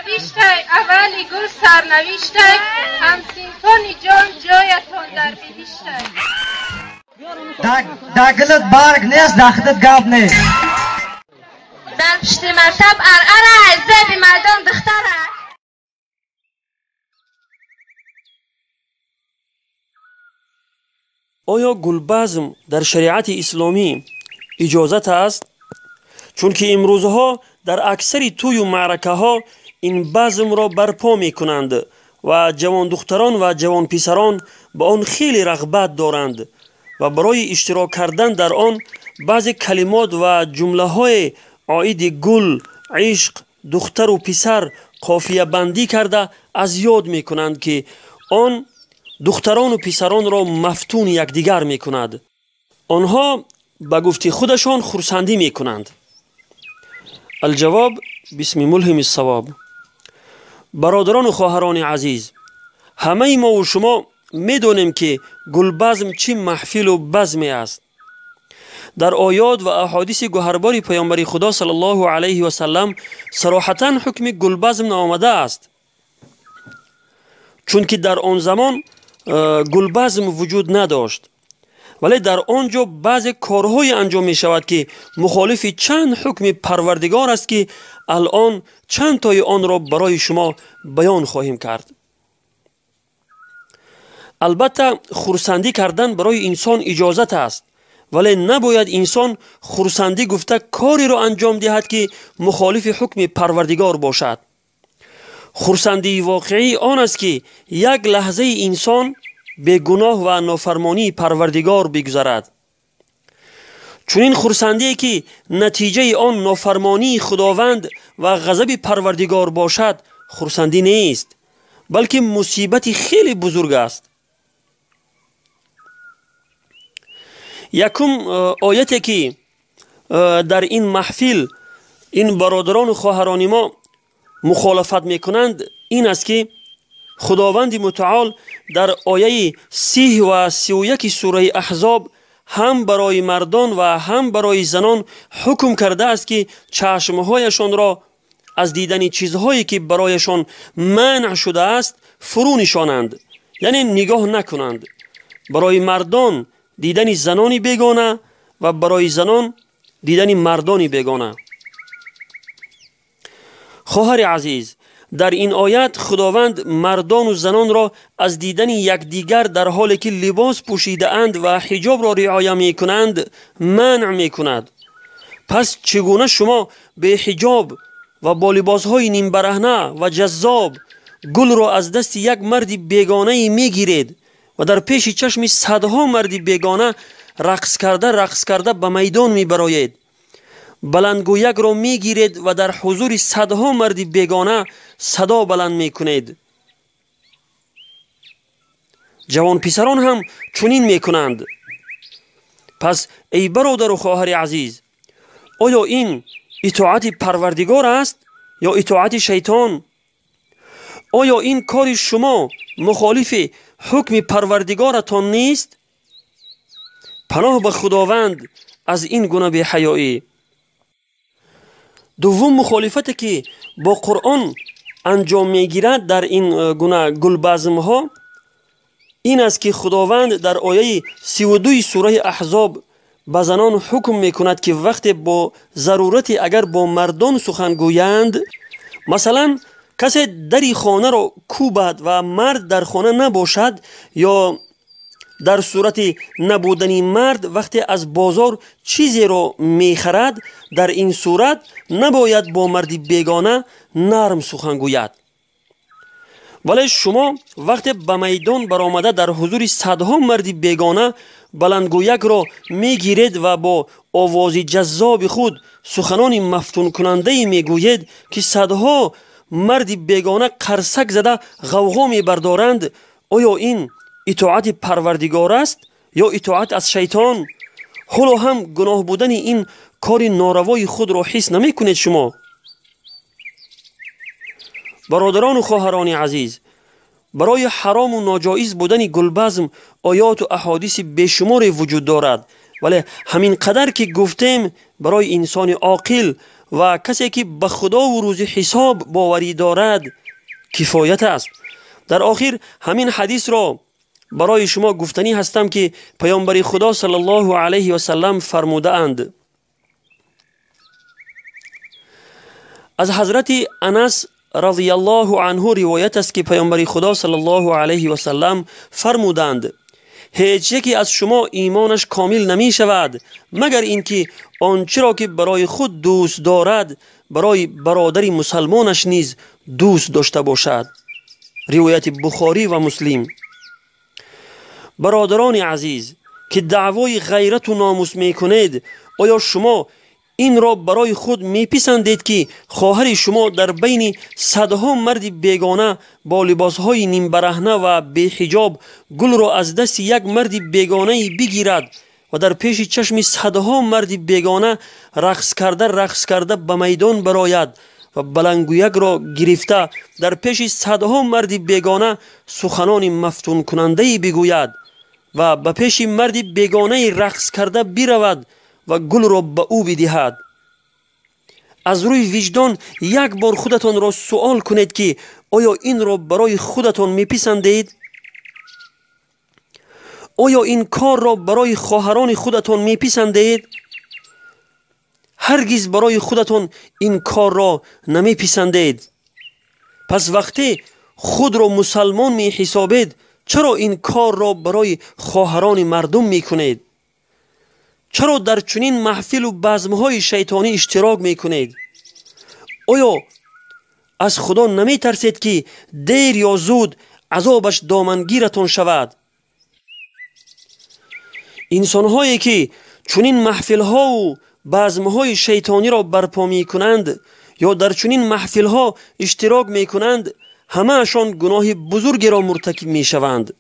نوشته اولی گل سرنوشته همسینتونی جان جایتون در بهشته. دگلت برگ نیست دختت گاب نیست. در پشت مرتب ارعره زیب مردم دختره. آیا گلبزم در شریعت اسلامی اجازت است؟ چون که امروزها در اکثر توی و معرکه ها این بزم را برپا می کنند و جوان دختران و جوان پسران به آن خیلی رغبت دارند و برای اشتراک کردن در آن بعضی کلمات و جمله های عاید گل، عشق، دختر و پسر قافیه بندی کرده از یاد می کنند که آن دختران و پسران را مفتون یکدیگر می کند. آنها به گفت خودشان خرسندی می کنند. الجواب بسم ملهم الصواب. برادران و خواهران عزیز، همه ما و شما می دانیم که گلبزم چه محفل و بزمی است. در آیات و احادیث گوهربار پیامبر خدا صلی الله علیه و سلم صراحتاً حکم گلبزم آمده است، چون که در آن زمان گلبزم وجود نداشت، ولی در آنجا بعضی کارهای انجام می شود که مخالف چند حکم پروردگار است که الان چند تای آن را برای شما بیان خواهیم کرد. البته خرسندی کردن برای انسان اجازت است، ولی نباید انسان خرسندی گفته کاری را انجام دهد که مخالف حکم پروردگار باشد. خرسندی واقعی آن است که یک لحظه انسان به گناه و نافرمانی پروردگار بگذرد. چون این خرسندی که نتیجه آن نافرمانی خداوند و غضب پروردگار باشد خرسندی نیست، بلکه مصیبت خیلی بزرگ است. یکم آیتی که در این محفل این برادران و خواهران ما مخالفت میکنند این است که خداوند متعال در آیه 30 و 31 سوره احزاب هم برای مردان و هم برای زنان حکم کرده است که چشمهایشان را از دیدن چیزهایی که برایشان منع شده است فرو نشانند، یعنی نگاه نکنند. برای مردان دیدن زنانی بیگانه و برای زنان دیدن مردانی بیگانه. خواهر عزیز، در این آیت خداوند مردان و زنان را از دیدن یکدیگر در حالی که لباس پوشیده اند و حجاب را رعایت می کنند منع می کند. پس چگونه شما به حجاب و با لباسهای نیم برهنه و جذاب گل را از دست یک مرد بیگانه می گیرید و در پیش چشم صدها مرد بیگانه رقص کرده به میدان می برایید؟ بلندگویک را می گیرید و در حضور صدها مرد بیگانه صدا بلند می کنید. جوان پسران هم چنین می کنند. پس ای برادر و خواهر عزیز، آیا این اطاعت پروردگار است یا اطاعت شیطان؟ آیا این کار شما مخالف حکم پروردگارتان نیست؟ پناه به خداوند از این گونه بی‌حیایی. دوم مخالفتی که با قرآن انجام میگیرد در این گونه گلبزم ها این است که خداوند در آیه 32 سوره احزاب به زنان حکم میکند که وقتی با ضرورت اگر با مردان سخن گویند، مثلا کسی دری خانه را کوبد و مرد در خانه نباشد، یا در صورت نبودنی مرد وقتی از بازار چیزی را میخرد، در این صورت نباید با مردی بیگانه نرم سخن گوید. ولی شما وقتی به میدان برآمده در حضور صدها مردی بیگانه بلندگویک را میگیرید و با آواز جذاب خود سخنان مفتون کننده میگویید که صدها مردی بیگانه قرسک زده غوغا میبردارند، آیا این اطاعت پروردگار است یا اطاعت از شیطان؟ حالا هم گناه بودن این کار ناروای خود را حس نمی کنید شما؟ برادران و خواهران عزیز، برای حرام و ناجایز بودن گلبزم آیات و احادیث بیشمار وجود دارد، ولی همین قدر که گفتیم برای انسان عاقل و کسی که به خدا و روز حساب باوری دارد کفایت است. در آخر همین حدیث را برای شما گفتنی هستم که پیامبر خدا صلی الله علیه و سلم فرموده اند. از حضرت انس رضی الله عنه روایت است که پیامبر خدا صلی الله علیه و سلم فرمودند هیچ یکی از شما ایمانش کامل نمی شود مگر اینکه آنچه را که برای خود دوست دارد برای برادری مسلمانش نیز دوست داشته باشد. روایت بخاری و مسلم. برادران عزیز که دعوای غیرت و ناموس می کنید، آیا شما این را برای خود می پسندید که خواهر شما در بین صدها مرد بیگانه با لباسهای نیم برهنه و بی حجاب گل را از دست یک مرد بیگانه بگیرد و در پیش چشم صدها مرد بیگانه رقص کرده به میدان براید و بلنگویک را گرفته در پیش صدها مرد بیگانه سخنان مفتون کننده بگوید و به پیش مرد بیگانه رقص کرده برود و گل را به او بدهد؟ از روی وجدان یک بار خودتان را سوال کنید که آیا این را برای خودتان میپسندید؟ آیا این کار را برای خواهران خودتان میپسندید؟ هرگز برای خودتان این کار را نمیپسندید. پس وقتی خود را مسلمان می حسابید چرا این کار را برای خواهران مردم میکنید؟ چرا در چنین محفل و بزمهای شیطانی اشتراک میکنید؟ آیا از خدا نمی ترسید که دیر یا زود عذابش دامنگیرتان شود؟ انسانهایی که چنین محفلها و بزمهای شیطانی را برپا می کنند یا در چنین محفلها اشتراک می کنند همه اشان گناه بزرگی را مرتکب می شوند.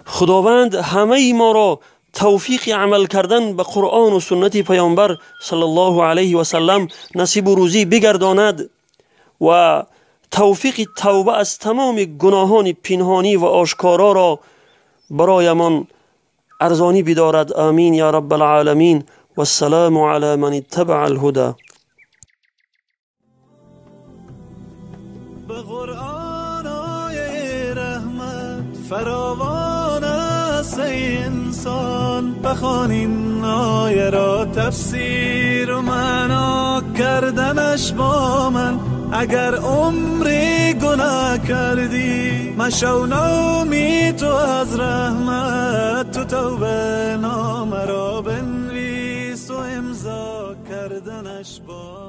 خداوند همه ما را توفیق عمل کردن به قرآن و سنت پیامبر صلی الله علیه و سلم نصیب و روزی بگرداند و توفیق توبه از تمام گناهان پنهانی و آشکارا را برایمان ارزانی بدارد. آمین یا رب العالمین. و السلام علی من اتبع الهدى. به قرآن آیه رحمت فراوان است ای انسان، بخوان این آیه را تفسیر و معنا کردنش با من. اگر عمری گناه کردی مشو نومی تو از رحمت، تو توبه نامه را بنویس و امضا کردنش با